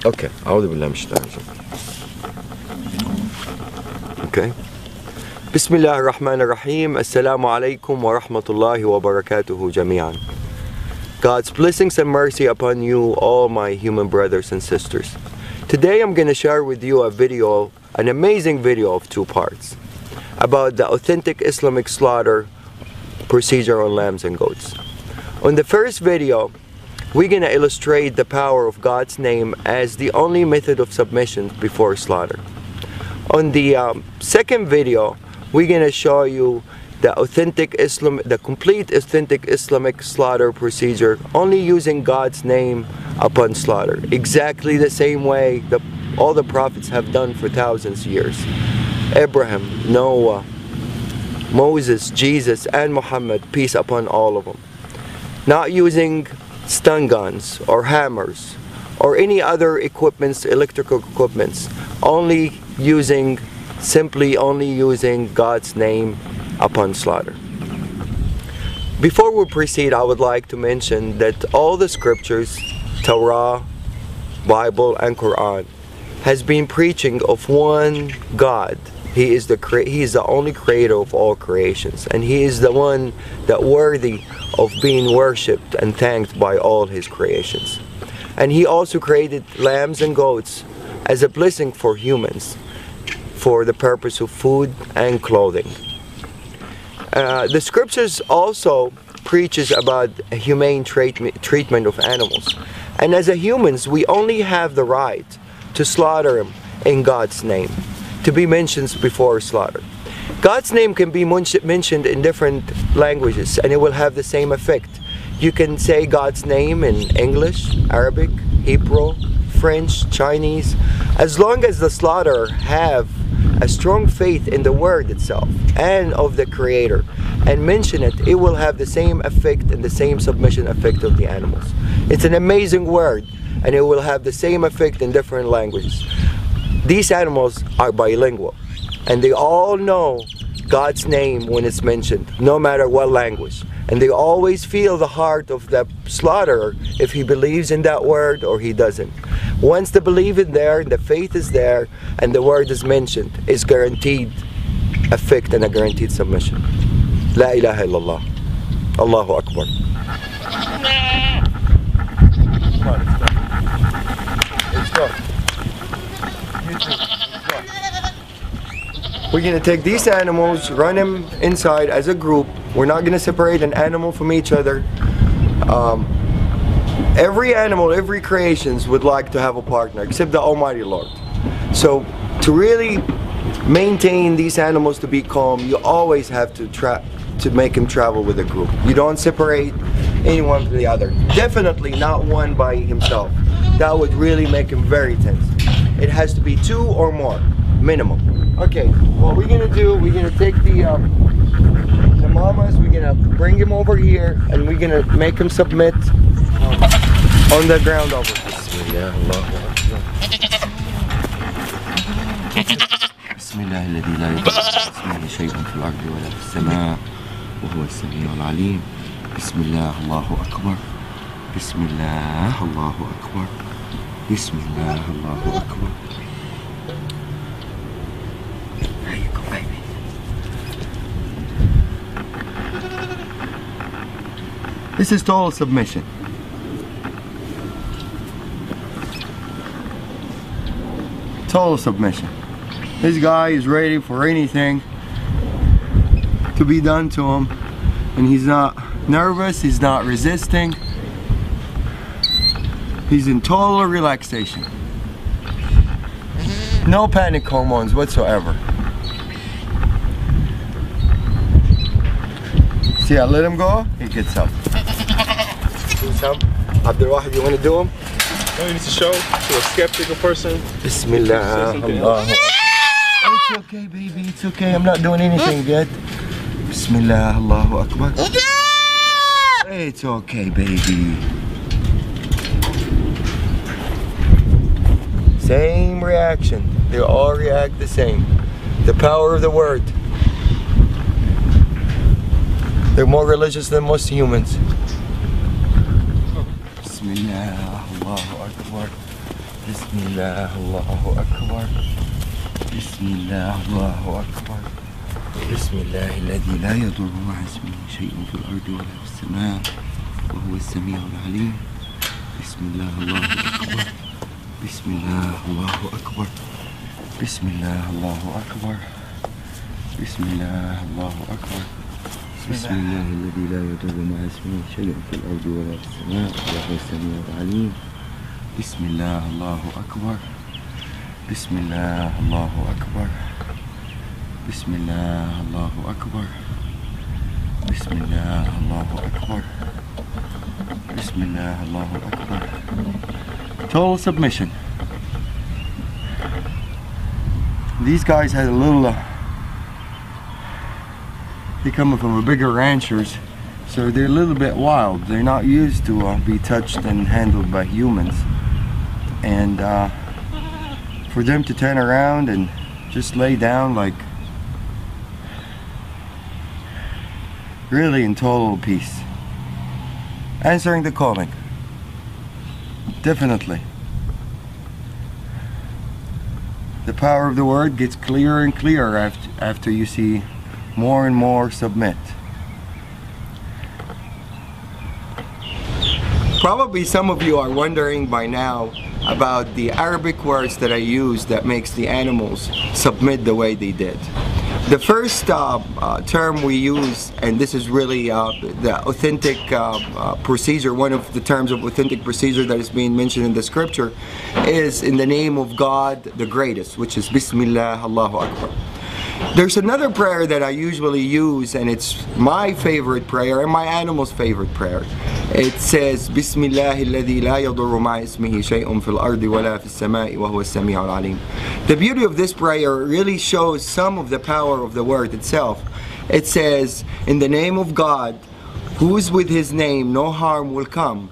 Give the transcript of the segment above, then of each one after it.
Okay, أعوذ بالله من الشيطان الرجيم. Okay. بسم الله الرحمن الرحيم. Assalamu alaikum wa rahmatullahi wa barakatuhu jami'an. God's blessings and mercy upon you, all my human brothers and sisters. Today I'm going to share with you a video, an amazing video of 2 parts, about the authentic Islamic slaughter procedure on lambs and goats. On the first video, we're going to illustrate the power of God's name as the only method of submission before slaughter. On the second video, we're going to show you the complete authentic Islamic slaughter procedure, only using God's name upon slaughter, exactly the same way that all the prophets have done for thousands of years. Abraham, Noah, Moses, Jesus, and Muhammad, peace upon all of them. Not using stun guns or hammers or any other equipments, electrical equipments, simply only using God's name upon slaughter. Before we proceed, I would like to mention that all the scriptures, Torah, Bible, and Quran, has been preaching of one God. He is the only creator of all creations, and He is the one that worthy of being worshipped and thanked by all His creations. And He also created lambs and goats as a blessing for humans, for the purpose of food and clothing. The scriptures also preaches about a humane treatment of animals, and as humans we only have the right to slaughter them in God's name, to be mentioned before slaughter. God's name can be mentioned in different languages and it will have the same effect. You can say God's name in English, Arabic, Hebrew, French, Chinese. As long as the slaughterer have a strong faith in the word itself and of the Creator and mention it, it will have the same effect and the same submission effect of the animals. It's an amazing word and it will have the same effect in different languages. These animals are bilingual and they all know God's name when it's mentioned, no matter what language. And they always feel the heart of the slaughterer if he believes in that word or he doesn't. Once the belief is there, the faith is there, and the word is mentioned, is guaranteed effect and a guaranteed submission. La ilaha illallah. Allahu Akbar. Let's go. We're going to take these animals, run them inside as a group. We're not going to separate an animal from each other. Every animal, every creations would like to have a partner, except the Almighty Lord. So to really maintain these animals to be calm, you always have to make them travel with a group. You don't separate anyone from the other. Definitely not one by himself. That would really make him very tense. It has to be 2 or more, minimum. Okay, what we're gonna do, we're gonna take the mamas, we're gonna bring him over here, and we're gonna make him submit on the ground over here. بسم الله الذي لا يضر اسمه شيء في الأرض ولا في السماء وهو السميع العليم. بسم الله الله أكبر. بسم الله الله أكبر. بسم الله الله أكبر. There you go, baby. This is total submission. Total submission. This guy is ready for anything to be done to him, and he's not nervous, he's not resisting. He's in total relaxation. No panic hormones whatsoever. See, I let him go, he gets up. Do some. Abdulwahid, you want to do him? No, you need to show to a skeptical person. Bismillah. It's okay, baby, it's okay. I'm not doing anything yet. Bismillah, Allahu Akbar. It's okay, baby. Same reaction. They all react the same. The power of the word. They're more religious than most humans. Bismillah, Allahu Akbar. Bismillah, Allahu Akbar. Bismillah, Allahu Akbar. Bismillah, الذي لا يضر مع اسمه شيء في الأرض ولا في السماء وهو السميع العليم. Bismillah, Allahu Akbar. Bismillah, Allahu Akbar. Bismillah, Allahu Akbar. Bismillah, Allahu Akbar. Bismillah, الذي لا يضر مع اسمه شيء في الأرض ولا في السماء وهو السميع العليم. Bismillah, Allahu Akbar. Bismillah, Allahu Akbar. Bismillah, Allahu Akbar. Bismillah, Allahu Akbar. Bismillah, Allahu Akbar. Total submission. These guys had a little, they come from a bigger ranchers, so they're a little bit wild. They're not used to be touched and handled by humans. And for them to turn around and just lay down like really in total peace, answering the calling, definitely. The power of the word gets clearer and clearer after you see more and more submit. Probably some of you are wondering by now about the Arabic words that I use that makes the animals submit the way they did. The first term we use, and this is really the authentic procedure, one of the terms of authentic procedure that is being mentioned in the scripture, is in the name of God the greatest, which is Bismillah, Allahu Akbar. There's another prayer that I usually use, and it's my favorite prayer and my animal's favorite prayer. It says, Bismillah alladhi la yadurru ma'a ismihi shay'un fil ardi wala fis sama'i wa huwa as-sami'ul 'alim. The beauty of this prayer really shows some of the power of the word itself. It says, in the name of God, who is with his name, no harm will come,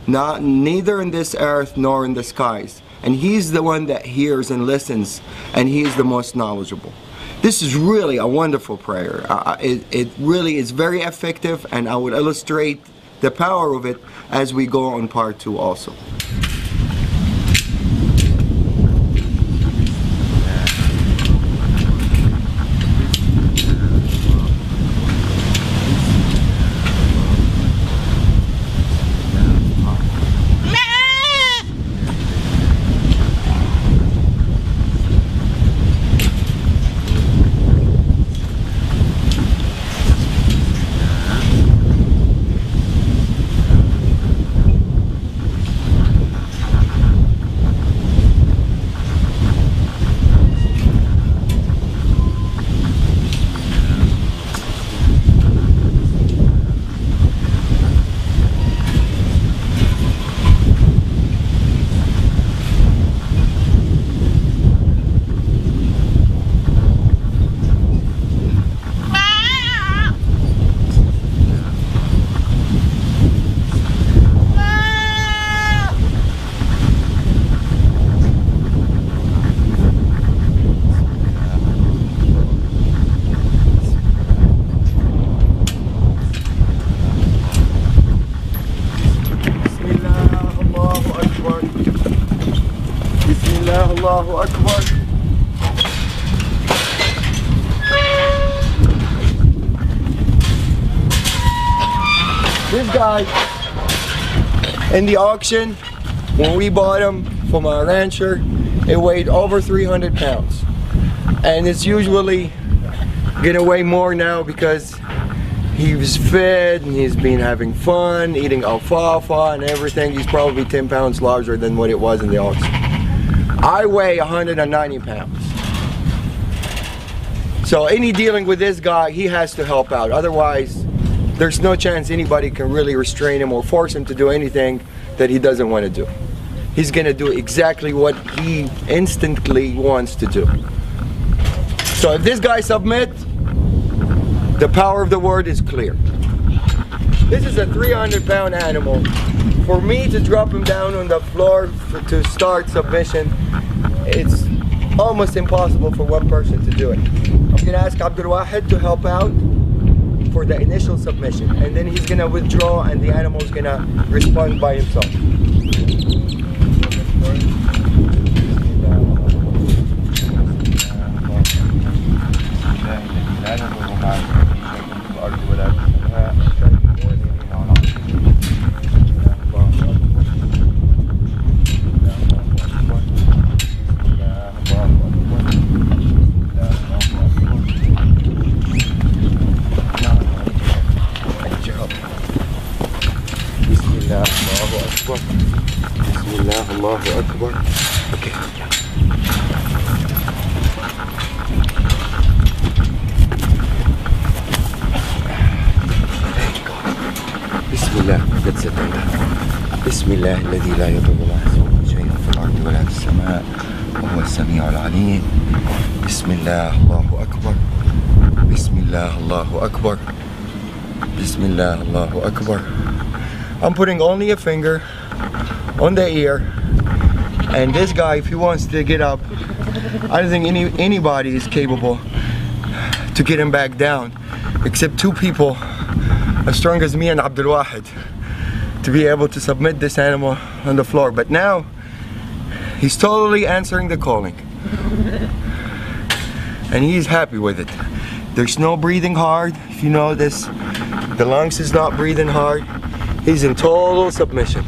neither in this earth nor in the skies. And he's the one that hears and listens, and he is the most knowledgeable. This is really a wonderful prayer. It really is very effective, and I would illustrate the power of it as we go on part 2 also. Allahu Akbar. This guy in the auction, when we bought him from a rancher, it weighed over 300 pounds. And it's usually gonna weigh more now because he was fed and he's been having fun, eating alfalfa and everything. He's probably 10 pounds larger than what it was in the auction. I weigh 190 pounds. So any dealing with this guy, he has to help out. Otherwise, there's no chance anybody can really restrain him or force him to do anything that he doesn't want to do. He's gonna do exactly what he instantly wants to do. So if this guy submits, the power of the word is clear. This is a 300-pound animal. For me to drop him down on the floor to start submission, it's almost impossible for one person to do it. I'm going to ask Abdul Wahid to help out for the initial submission, and then he's going to withdraw and the animal is going to respond by himself. Allahu Akbar. Okay. Bismillah. That's it. Bismillah الذي لا يضر مع اسمه شيء في الأرض ولا في السماء وهو السميع العليم. Bismillah Allahu Akbar. Bismillah Allahu Akbar. Bismillah Allahu Akbar. I'm putting only a finger on the ear, and this guy, if he wants to get up, I don't think anybody is capable to get him back down except two people as strong as me and Abdul Wahid to be able to submit this animal on the floor. But now he's totally answering the calling and he's happy with it. There's no breathing hard. If you notice, the lungs is not breathing hard. He's in total submission.